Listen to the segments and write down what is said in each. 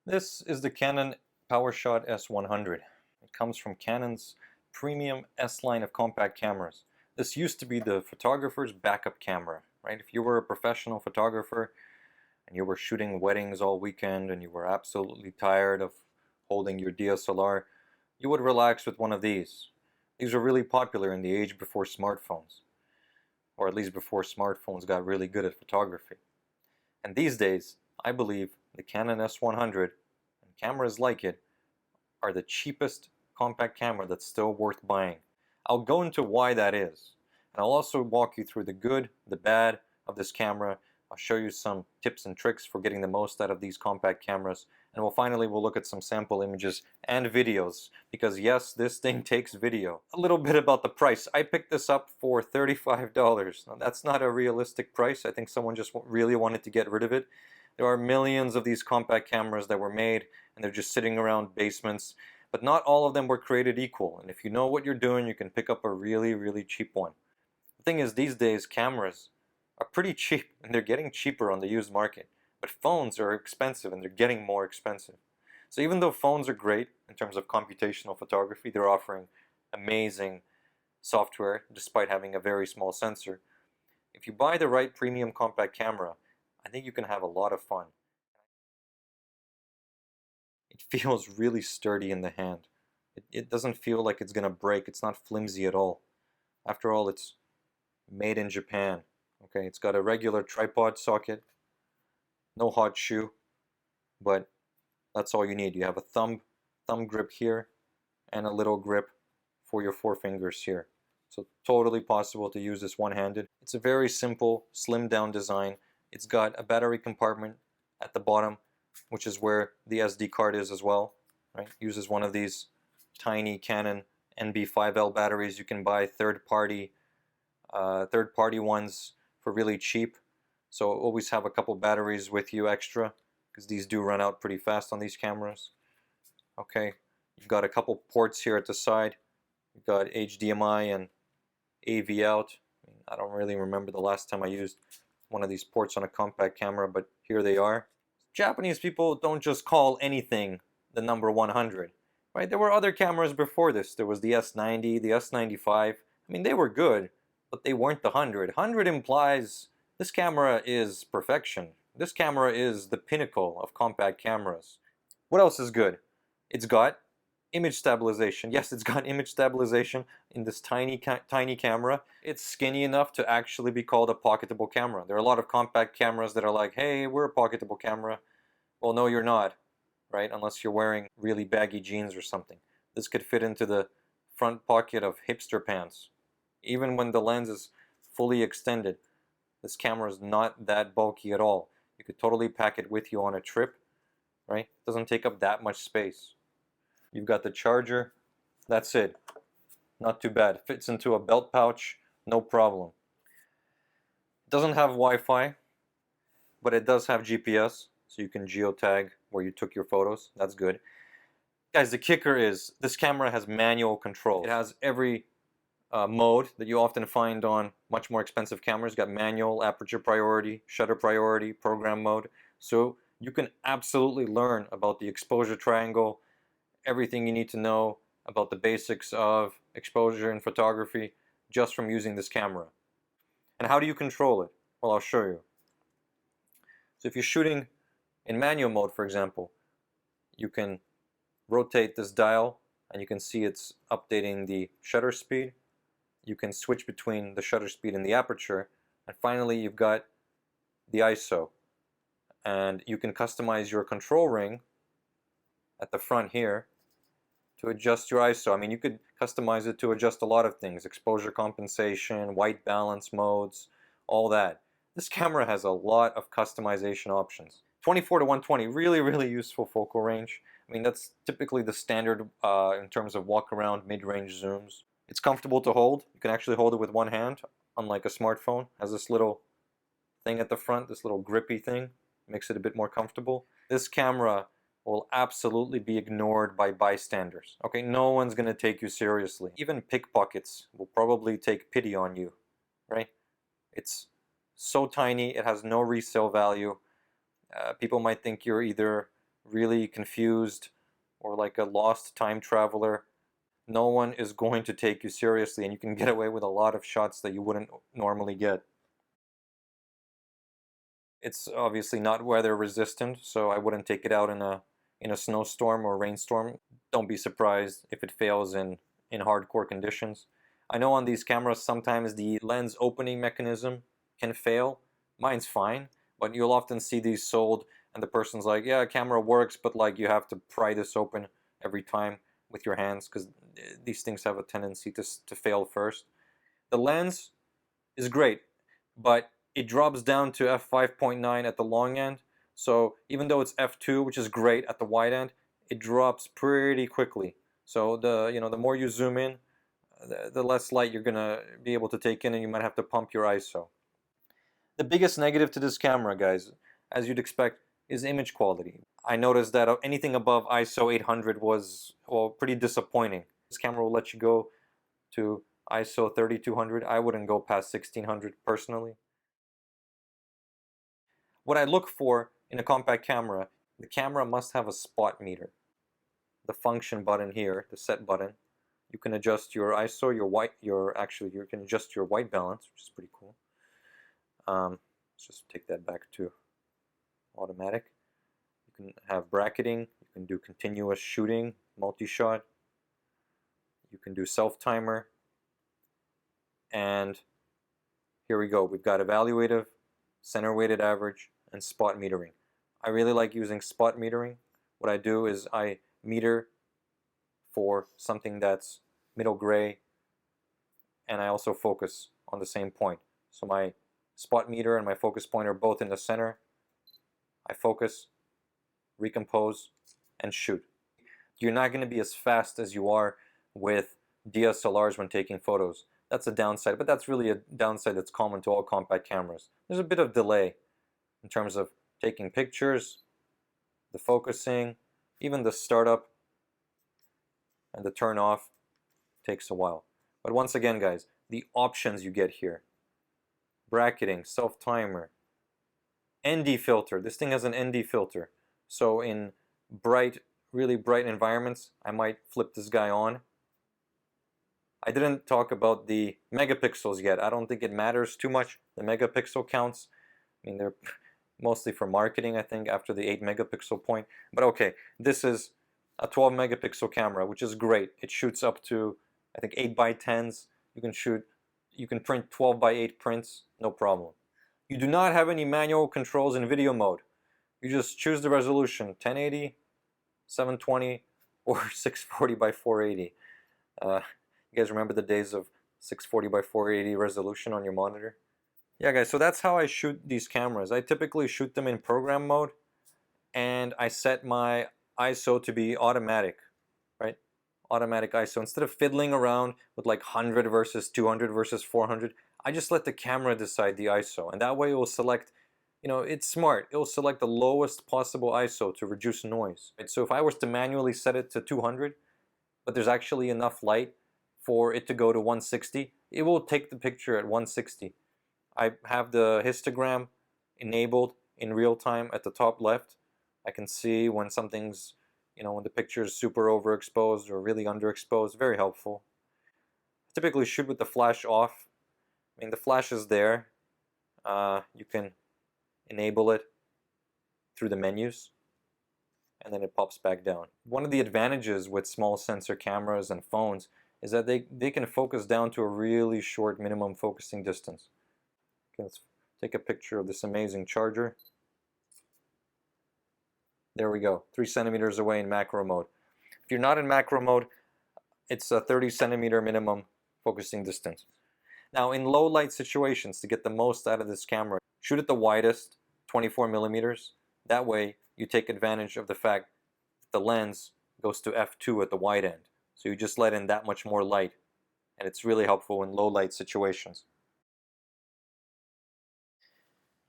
This is the Canon Powershot S100. It comes from Canon's premium S line of compact cameras. This used to be the photographer's backup camera, right? If you were a professional photographer and you were shooting weddings all weekend and you were absolutely tired of holding your DSLR, you would relax with one of these. These were really popular in the age before smartphones, or at least before smartphones got really good at photography. And these days, I believe the Canon S100 and cameras like it are the cheapest compact camera that's still worth buying. I'll go into why that is, and I'll also walk you through the good, the bad of this camera. I'll show you some tips and tricks for getting the most out of these compact cameras, and we'll look at some sample images and videos, because yes, this thing takes video. A little bit about the price. I picked this up for $35. Now, that's not a realistic price. I think someone just really wanted to get rid of it. There are millions of these compact cameras that were made, and they're just sitting around basements, but not all of them were created equal, and if you know what you're doing, you can pick up a really cheap one. The thing is, these days cameras are pretty cheap, and they're getting cheaper on the used market, but phones are expensive and they're getting more expensive. So even though phones are great in terms of computational photography, they're offering amazing software despite having a very small sensor. If you buy the right premium compact camera, I think you can have a lot of fun. It feels really sturdy in the hand. It doesn't feel like it's gonna break. It's not flimsy at all. After all, it's made in Japan. Okay, it's got a regular tripod socket, no hot shoe, but that's all you need. You have a thumb grip here and a little grip for your forefingers here. So totally possible to use this one-handed. It's a very simple, slimmed down design. It's got a battery compartment at the bottom, which is where the SD card is as well. Right? Uses one of these tiny Canon NB5L batteries. You can buy third-party ones for really cheap. So always have a couple batteries with you extra, because these do run out pretty fast on these cameras. Okay, you've got a couple ports here at the side. You've got HDMI and AV out. I don't really remember the last time I used one of these ports on a compact camera, but here they are. Japanese people don't just call anything the number 100, right? There were other cameras before this. There was the S90, the S95. I mean, they were good, but they weren't the 100. 100 implies this camera is perfection. This camera is the pinnacle of compact cameras. What else is good? It's got image stabilization. Yes, it's got image stabilization in this tiny camera. It's skinny enough to actually be called a pocketable camera. There are a lot of compact cameras that are like, hey, we're a pocketable camera. Well, no, you're not, right? Unless you're wearing really baggy jeans or something. This could fit into the front pocket of hipster pants. Even when the lens is fully extended, this camera is not that bulky at all. You could totally pack it with you on a trip, right? It doesn't take up that much space. You've got the charger. That's it. Not too bad. Fits into a belt pouch, no problem. It doesn't have Wi-Fi, but it does have GPS, so you can geotag where you took your photos. That's good. Guys, the kicker is this camera has manual control. It has every mode that you often find on much more expensive cameras. Got manual, aperture priority, shutter priority, program mode. So you can absolutely learn about the exposure triangle, everything you need to know about the basics of exposure in photography just from using this camera. And how do you control it? Well, I'll show you. So if you're shooting in manual mode, for example, you can rotate this dial and you can see it's updating the shutter speed. You can switch between the shutter speed and the aperture, and finally you've got the ISO, and you can customize your control ring at the front here to adjust your ISO. I mean, you could customize it to adjust a lot of things: exposure compensation, white balance modes, all that. This camera has a lot of customization options. 24 to 120, really useful focal range. I mean, that's typically the standard in terms of walk around mid-range zooms. It's comfortable to hold. You can actually hold it with one hand, unlike a smartphone. It has this little thing at the front, this little grippy thing. Makes it a bit more comfortable. This camera will absolutely be ignored by bystanders. Okay, no one's going to take you seriously. Even pickpockets will probably take pity on you, right? It's so tiny, it has no resale value. People might think you're either really confused or like a lost time traveler, no one is going to take you seriously, and you can get away with a lot of shots that you wouldn't normally get. It's obviously not weather resistant, so I wouldn't take it out in a snowstorm or rainstorm. Don't be surprised if it fails in hardcore conditions. I know on these cameras sometimes the lens opening mechanism can fail. Mine's fine, but you'll often see these sold and the person's like, yeah, camera works, but like you have to pry this open every time with your hands because these things have a tendency to fail first. The lens is great, but it drops down to f5.9 at the long end. So even though it's f2, which is great at the wide end, it drops pretty quickly. So the more you zoom in, the less light you're gonna be able to take in, and you might have to pump your ISO. The biggest negative to this camera, guys, as you'd expect, is image quality. I noticed that anything above ISO 800 was, well, pretty disappointing. This camera will let you go to ISO 3200. I wouldn't go past 1600 personally. What I look for in a compact camera, the camera must have a spot meter. The function button here, the set button, you can adjust your ISO, you can adjust your white balance, which is pretty cool. Let's just take that back to automatic. You can have bracketing, you can do continuous shooting, multi-shot, you can do self-timer, and here we go. We've got evaluative, center weighted average, and spot metering. I really like using spot metering. What I do is I meter for something that's middle gray, and I also focus on the same point. So my spot meter and my focus point are both in the center. I focus, recompose, and shoot. You're not going to be as fast as you are with DSLRs when taking photos. That's a downside, but that's really a downside that's common to all compact cameras. There's a bit of delay in terms of taking pictures, the focusing, even the startup and the turn off takes a while. But once again, guys, the options you get here: bracketing, self-timer, ND filter. This thing has an ND filter. So in bright, really bright environments, I might flip this guy on. I didn't talk about the megapixels yet. I don't think it matters too much, the megapixel counts. I mean, they're mostly for marketing, I think, after the 8 megapixel point. But okay, this is a 12 megapixel camera, which is great. It shoots up to, I think, 8x10s. You can print 12x8 prints, no problem. You do not have any manual controls in video mode. You just choose the resolution, 1080, 720, or 640 by 480. You guys remember the days of 640 by 480 resolution on your monitor? Yeah, guys, so that's how I shoot these cameras. I typically shoot them in program mode, and I set my ISO to be automatic, right? Automatic ISO. Instead of fiddling around with like 100 versus 200 versus 400, I just let the camera decide the ISO, and that way it will select, it's smart. It will select the lowest possible ISO to reduce noise. Right? So if I was to manually set it to 200, but there's actually enough light for it to go to 160, it will take the picture at 160. I have the histogram enabled in real time at the top left. I can see when something's, when the picture is super overexposed or really underexposed. Very helpful. I typically shoot with the flash off. I mean, the flash is there. You can enable it through the menus, and then it pops back down. One of the advantages with small sensor cameras and phones is that they can focus down to a really short minimum focusing distance. Okay, let's take a picture of this amazing charger. There we go, 3 centimeters away in macro mode. If you're not in macro mode, it's a 30 centimeter minimum focusing distance. Now in low light situations, to get the most out of this camera, shoot at the widest, 24 millimeters. That way you take advantage of the fact that the lens goes to f2 at the wide end. So you just let in that much more light, and it's really helpful in low light situations.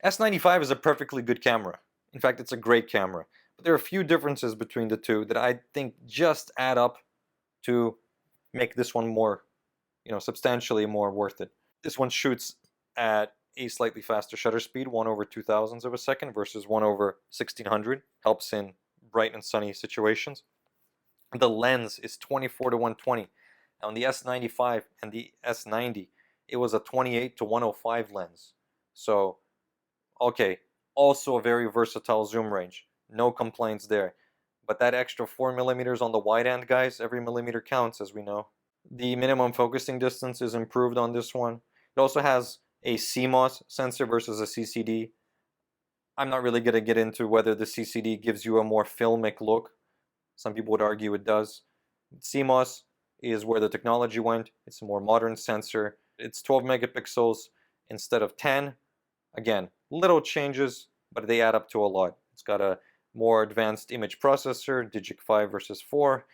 S95 is a perfectly good camera. In fact, it's a great camera. But there are a few differences between the two that I think just add up to make this one more, substantially more worth it. This one shoots at a slightly faster shutter speed, 1/2000 of a second versus 1/1600. Helps in bright and sunny situations. The lens is 24 to 120. Now, on the S95 and the S90, it was a 28 to 105 lens. So, okay, also a very versatile zoom range. No complaints there. But that extra 4 millimeters on the wide end, guys, every millimeter counts, as we know. The minimum focusing distance is improved on this one. It also has a CMOS sensor versus a CCD. I'm not really going to get into whether the CCD gives you a more filmic look. Some people would argue it does. CMOS is where the technology went. It's a more modern sensor. It's 12 megapixels instead of 10. Again, little changes, but they add up to a lot. It's got a more advanced image processor, Digic 5 versus 4.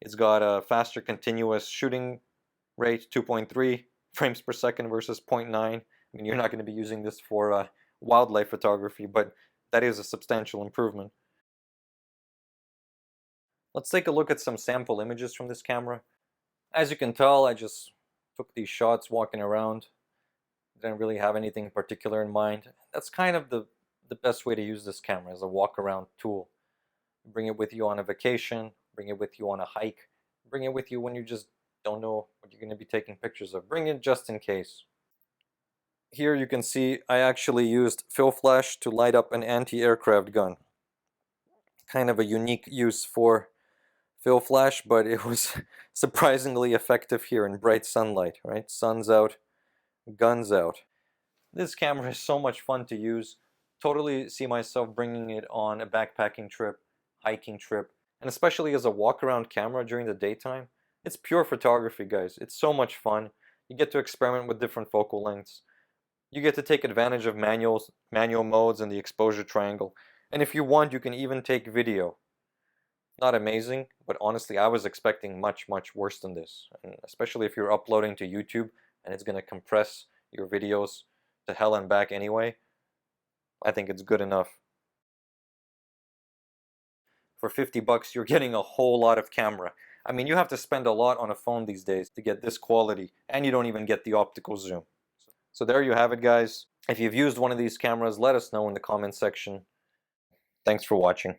It's got a faster continuous shooting rate, 2.3 frames per second versus 0.9. I mean, you're not going to be using this for wildlife photography, but that is a substantial improvement. Let's take a look at some sample images from this camera. As you can tell, I just took these shots walking around. Didn't really have anything particular in mind. That's kind of the best way to use this camera, as a walk-around tool. Bring it with you on a vacation, bring it with you on a hike, bring it with you when you just don't know what you're going to be taking pictures of. Bring it just in case. Here you can see I actually used fill flash to light up an anti-aircraft gun. Kind of a unique use for fill flash, but it was surprisingly effective here in bright sunlight, right? Sun's out, guns out. This camera is so much fun to use. Totally see myself bringing it on a backpacking trip, hiking trip, and especially as a walk-around camera during the daytime. It's pure photography, guys. It's so much fun. You get to experiment with different focal lengths. You get to take advantage of manual modes and the exposure triangle. And if you want, you can even take video. Not amazing, but honestly, I was expecting much, much worse than this. And especially if you're uploading to YouTube and it's going to compress your videos to hell and back anyway, I think it's good enough. For 50 bucks, you're getting a whole lot of camera. I mean, you have to spend a lot on a phone these days to get this quality, and you don't even get the optical zoom. So there you have it, guys. If you've used one of these cameras, let us know in the comment section. Thanks for watching.